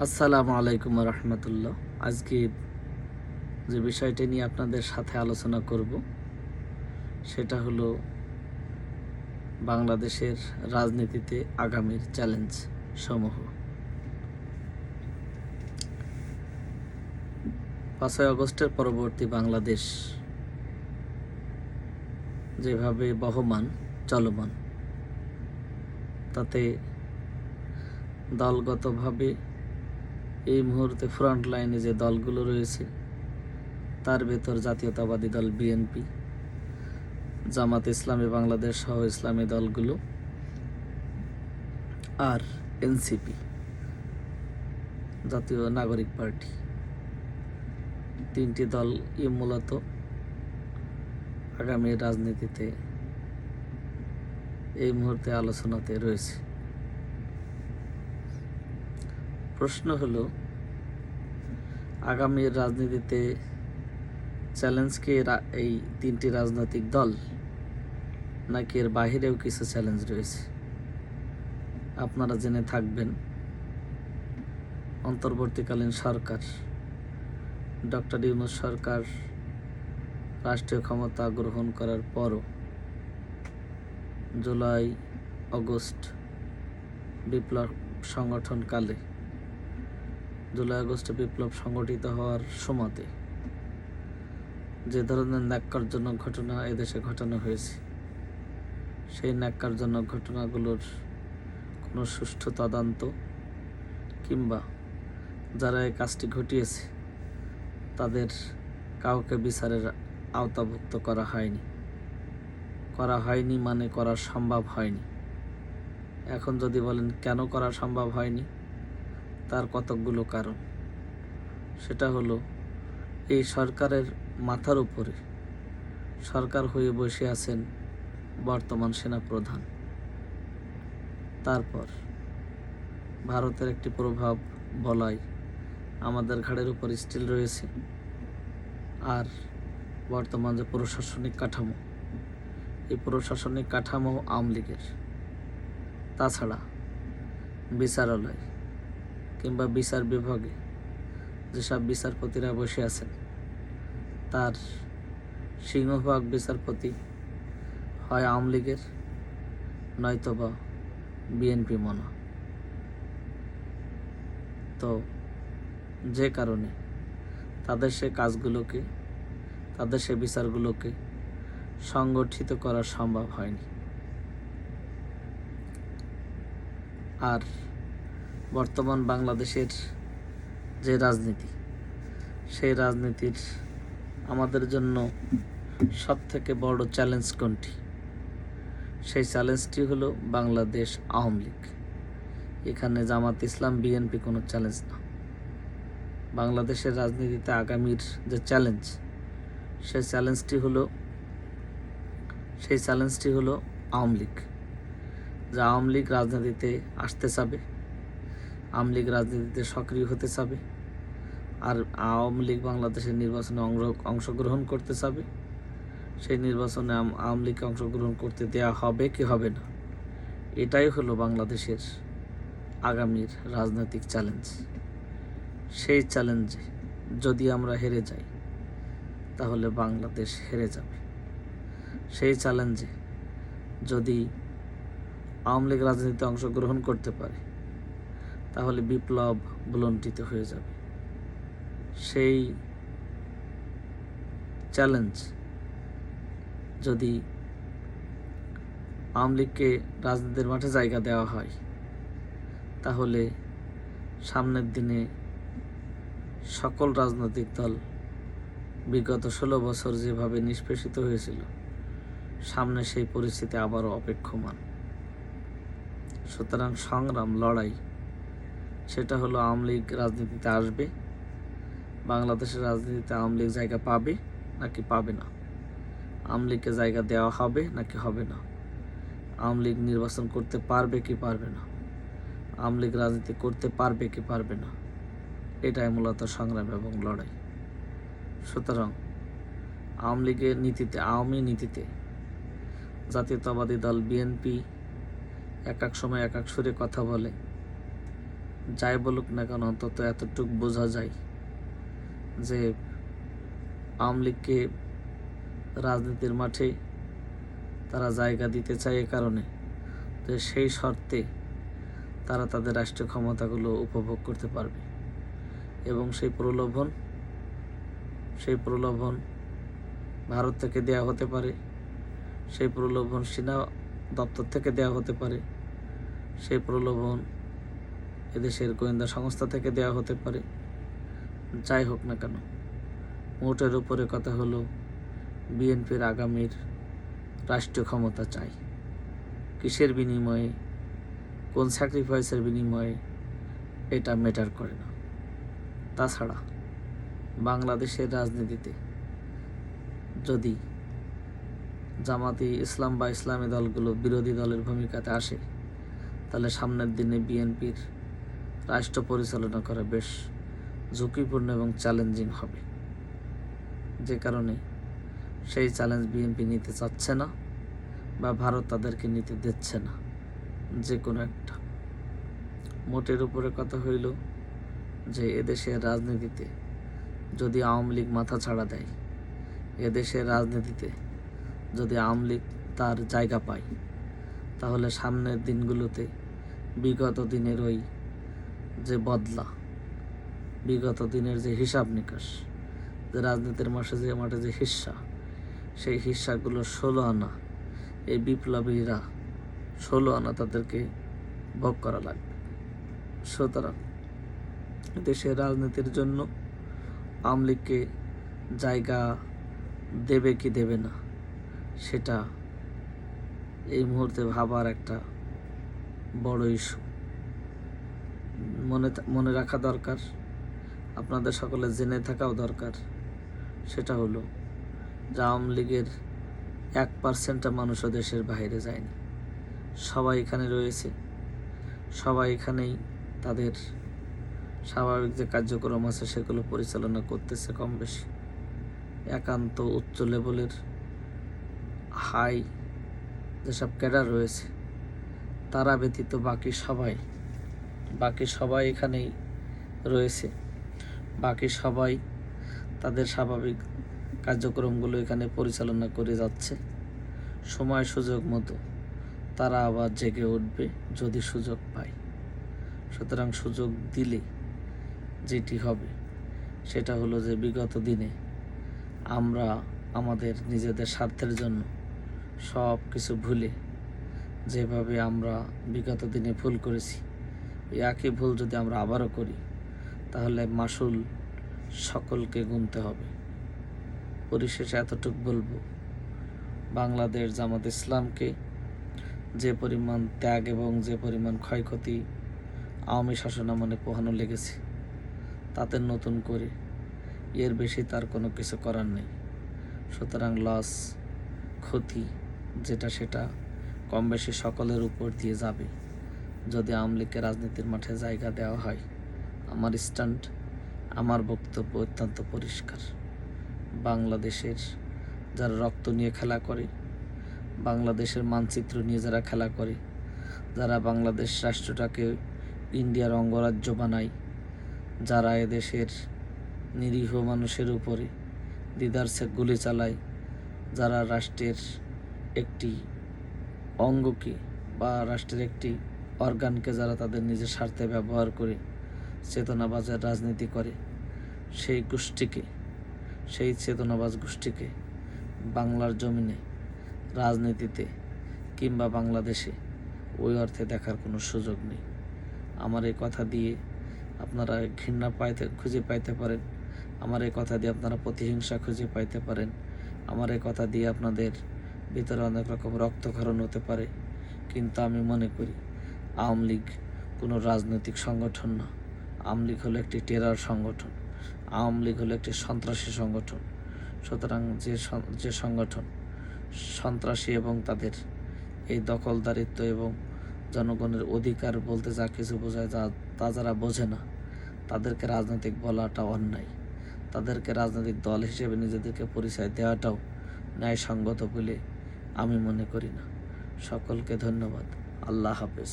আসসালামু আলাইকুম রহমতুল্লাহ। আজকে যে বিষয়টি নিয়ে আপনাদের সাথে আলোচনা করব সেটা হলো বাংলাদেশের রাজনীতিতে আগামীর চ্যালেঞ্জ সমূহ। 5ই আগস্টের পরবর্তী বাংলাদেশ যেভাবে বহমান চলমান, তাতে দলগতভাবে এই মুহূর্তে ফ্রন্ট লাইনে যে দলগুলো রয়েছে তার ভেতর জাতীয়তাবাদী দল বিএনপি, জামাত ইসলামী বাংলাদেশ সহ ইসলামী দলগুলো আর এনসিপি জাতীয় নাগরিক পার্টি, তিনটি দল মূলত আগামী রাজনীতিতে এই মুহূর্তে আলোচনাতে রয়েছে। প্রশ্ন হলো, আগামীর রাজনীতিতে চ্যালেঞ্জ কি এই তিনটি রাজনৈতিক দল, নাকি এর বাহিরেও কিছু চ্যালেঞ্জ রয়েছে? আপনারা জেনে থাকবেন, অন্তর্বর্তীকালীন সরকার ডক্টর ইউনূস সরকার রাষ্ট্রীয় ক্ষমতা গ্রহণ করার পরও জুলাই আগস্ট বিপ্লব সংগঠনকালে জুলাই আগস্টে বিপ্লব সংগঠিত হওয়ার সময়তে যে ধরনের ন্যাক্কারজনক ঘটনা এদেশে ঘটানো হয়েছে, সেই ন্যাক্কারজনক ঘটনাগুলোর কোনো সুষ্ঠু তদন্ত কিংবা যারা এই কাজটি ঘটিয়েছে তাদের কাউকে বিচারের আওতাভুক্ত করা হয়নি মানে করা সম্ভব হয়নি। এখন যদি বলেন কেন করা সম্ভব হয়নি, তার কতকগুলো কারণ। সেটা হলো, এই সরকারের মাথার উপরে সরকার হয়ে বসে আছেন বর্তমান সেনাপ্রধান। তারপর ভারতের একটি প্রভাব বলয় আমাদের ঘাড়ের উপর স্টিল রয়েছে। আর বর্তমান যে প্রশাসনিক কাঠামো, এই প্রশাসনিক কাঠামো আওয়ামী লীগের। তাছাড়া বিচারালয় কিংবা বিচার বিভাগে যেসব বিচারপতিরা বসে আছেন, তার সিংহভাগ বিচারপতি হয় আওয়ামী লীগের, নয়তোবা বিএনপি মনা। তো যে কারণে তাদের সে কাজগুলোকে, তাদের সে বিচারগুলোকে সংগঠিত করা সম্ভব হয়নি। আর বর্তমান বাংলাদেশের যে রাজনীতি, সেই রাজনীতির আমাদের জন্য সবথেকে বড় চ্যালেঞ্জ কোনটি? সেই চ্যালেঞ্জটি হলো বাংলাদেশ আওয়ামী লীগ। এখানে জামাত ইসলাম বিএনপি কোনো চ্যালেঞ্জ না। বাংলাদেশের রাজনীতিতে আগামীর যে চ্যালেঞ্জ, সেই চ্যালেঞ্জটি হলো আওয়ামী লীগ। যে আওয়ামী লীগ রাজনীতিতে আসতে চাবে, আওয়ামী লীগ রাজনীতিতে সক্রিয় হতে চাবে, আর আওয়ামী লীগ বাংলাদেশের নির্বাচনে অংশগ্রহণ করতে চাবে। সেই নির্বাচনে আওয়ামী লীগকে অংশগ্রহণ করতে দেওয়া হবে কি হবে না, এটাই হলো বাংলাদেশের আগামীর রাজনৈতিক চ্যালেঞ্জ। সেই চ্যালেঞ্জে যদি আমরা হেরে যাই, তাহলে বাংলাদেশ হেরে যাবে। সেই চ্যালেঞ্জে যদি আওয়ামী লীগ রাজনীতিতে অংশগ্রহণ করতে পারে, তাহলে বিপ্লব ভুলণ্ঠিত হয়ে যাবে। সেই চ্যালেঞ্জ যদি আওয়ামী লীগকে রাজনীতির মাঠে জায়গা দেওয়া হয়, তাহলে সামনের দিনে সকল রাজনৈতিক দল বিগত 16 বছর যেভাবে নিষ্পেষিত হয়েছিল, সামনে সেই পরিস্থিতি আবারও অপেক্ষমান। সুতরাং সংগ্রাম, লড়াই সেটা হলো আওয়ামী লীগ রাজনীতিতে আসবে, বাংলাদেশের রাজনীতিতে আওয়ামী লীগ জায়গা পাবে নাকি পাবে না, আওয়ামী লীগকে জায়গা দেওয়া হবে নাকি হবে না, আওয়ামী লীগ নির্বাচন করতে পারবে কি পারবে না, আওয়ামী লীগ রাজনীতি করতে পারবে কি পারবে না, এটাই মূলত সংগ্রাম এবং লড়াই। সুতরাং আওয়ামী লীগের নীতিতে, আওয়ামী নীতিতে জাতীয়তাবাদী দল বিএনপি এক এক সময় এক এক সুরে কথা বলে, যাই বলুক না কেন অন্তত এতটুকু বোঝা যায় যে আওয়ামী লীগকে রাজনীতির মাঠে তারা জায়গা দিতে চায় এ কারণে যে সেই শর্তে তারা তাদের রাষ্ট্রীয় ক্ষমতাগুলো উপভোগ করতে পারবে এবং সেই প্রলোভন ভারত থেকে দেয়া হতে পারে, সেই প্রলোভন সেনা দপ্তর থেকে দেয়া হতে পারে, সেই প্রলোভন এদেশের গোয়েন্দা সংস্থা থেকে দেওয়া হতে পারে। যাই হোক না কেন, মোটের উপরে কথা হলো বিএনপির আগামীর রাষ্ট্রীয় ক্ষমতা চাই। কিসের বিনিময়ে, কোন স্যাক্রিফাইসের বিনিময়ে, এটা ম্যাটার করে না। তাছাড়া বাংলাদেশের রাজনীতিতে যদি জামাতি ইসলাম বা ইসলামী দলগুলো বিরোধী দলের ভূমিকাতে আসে, তাহলে সামনের দিনে বিএনপির রাষ্ট্র পরিচালনা করা বেশ ঝুঁকিপূর্ণ এবং চ্যালেঞ্জিং হবে। যে কারণে সেই চ্যালেঞ্জ বিএনপি নিতে চাচ্ছে না বা ভারত তাদেরকে নিতে দিচ্ছে না। যে কোনো একটা মোটের উপরে কথা হইল যে এদেশের রাজনীতিতে যদি আওয়ামী লীগ মাথা ছাড়া দেয়, এদেশের রাজনীতিতে যদি আওয়ামী লীগ তার জায়গা পায়, তাহলে সামনের দিনগুলোতে বিগত দিনের ওই যে বদলা, বিগত দিনের যে হিসাব নিকাশ, যে রাজনীতির মাঠে যে হিস্সা, সেই হিস্সাগুলো 16 আনা এই বিপ্লবীরা 16 আনা তাদেরকে ভোগ করা লাগবে। সুতরাং দেশের রাজনীতির জন্য আওয়ামী লীগকে জায়গা দেবে কি দেবে না, সেটা এই মুহূর্তে ভাবার একটা বড় ইস্যু। মনে রাখা দরকার, আপনাদের সকলে জেনে থাকাও দরকার, সেটা হলো যে আওয়ামী লীগের 1% মানুষও দেশের বাইরে যায়নি। সবাই এখানে রয়েছে, সবাই এখানেই তাদের স্বাভাবিক যে কার্যক্রম আছে সেগুলো পরিচালনা করতেছে কম বেশি। একান্ত উচ্চ লেভেলের হাই যেসব ক্যাডার রয়েছে তারা ব্যতীত বাকি সবাই এখানেই রয়েছে। বাকি সবাই তাদের স্বাভাবিক কার্যক্রমগুলো এখানে পরিচালনা করে যাচ্ছে। সময় সুযোগ মতো তারা আবার জেগে উঠবে যদি সুযোগ পায়। সুতরাং সুযোগ দিলে যেটি হবে সেটা হলো যে বিগত দিনে আমরা আমাদের নিজেদের স্বার্থের জন্য সব কিছু ভুলে যেভাবে আমরা বিগত দিনে ভুল করেছি, এই একই ভুল যদি আমরা আবারও করি তাহলে মাসুল সকলকে গুনতে হবে। পরিশেষে এতটুকু বলবো, বাংলাদেশ জামাত ইসলামকে যে পরিমাণ ত্যাগ এবং যে পরিমাণ ক্ষয়ক্ষতি আওয়ামী শাসনামলে পোহানো লেগেছে, তাতে নতুন করে এর বেশি তার কোনো কিছু করার নেই। সুতরাং লস, ক্ষতি যেটা সেটা কম বেশি সকলের উপর দিয়ে যাবে যদি আওয়ামী লীগকে রাজনীতির মাঠে জায়গা দেওয়া হয়। আমার স্ট্যান্ড, আমার বক্তব্য অত্যন্ত পরিষ্কার। বাংলাদেশের যারা রক্ত নিয়ে খেলা করে, বাংলাদেশের মানচিত্র নিয়ে যারা খেলা করে, যারা বাংলাদেশ রাষ্ট্রটাকে ইন্ডিয়ার অঙ্গরাজ্য বানায়, যারা এদেশের নিরীহ মানুষের উপরে দিদারসে গুলি চালায়, যারা রাষ্ট্রের একটি অঙ্গকে বা রাষ্ট্রের একটি অর্গানকে যারা তাদের নিজের স্বার্থে ব্যবহার করে চেতনাবাজের রাজনীতি করে, সেই চেতনাবাজ গোষ্ঠীকে বাংলার জমিনে রাজনীতিতে কিংবা বাংলাদেশে ওই অর্থে দেখার কোনো সুযোগ নেই। আমার এই কথা দিয়ে আপনারা ঘৃণা খুঁজে পাইতে পারেন, আমার এই কথা দিয়ে আপনারা প্রতিহিংসা খুঁজে পাইতে পারেন, আমার এই কথা দিয়ে আপনাদের ভিতরে অনেক রকম রক্তক্ষরণ হতে পারে। কিন্তু আমি মনে করি আওয়ামী লীগ কোনো রাজনৈতিক সংগঠন না। আওয়ামী লীগ হলো একটি টেরর সংগঠন, আওয়ামী লীগ হলো একটি সন্ত্রাসী সংগঠন। সুতরাং যে সংগঠন সন্ত্রাসী এবং তাদের এই দখলদারিত্ব এবং জনগণের অধিকার বলতে যা কিছু বোঝায় তা যারা বোঝে না, তাদেরকে রাজনৈতিক বলাটা অন্যায়। তাদেরকে রাজনৈতিক দল হিসেবে নিজেদেরকে পরিচয় দেওয়াটাও ন্যায়সঙ্গত বলে আমি মনে করি না। সকলকে ধন্যবাদ। আল্লাহ হাফেজ।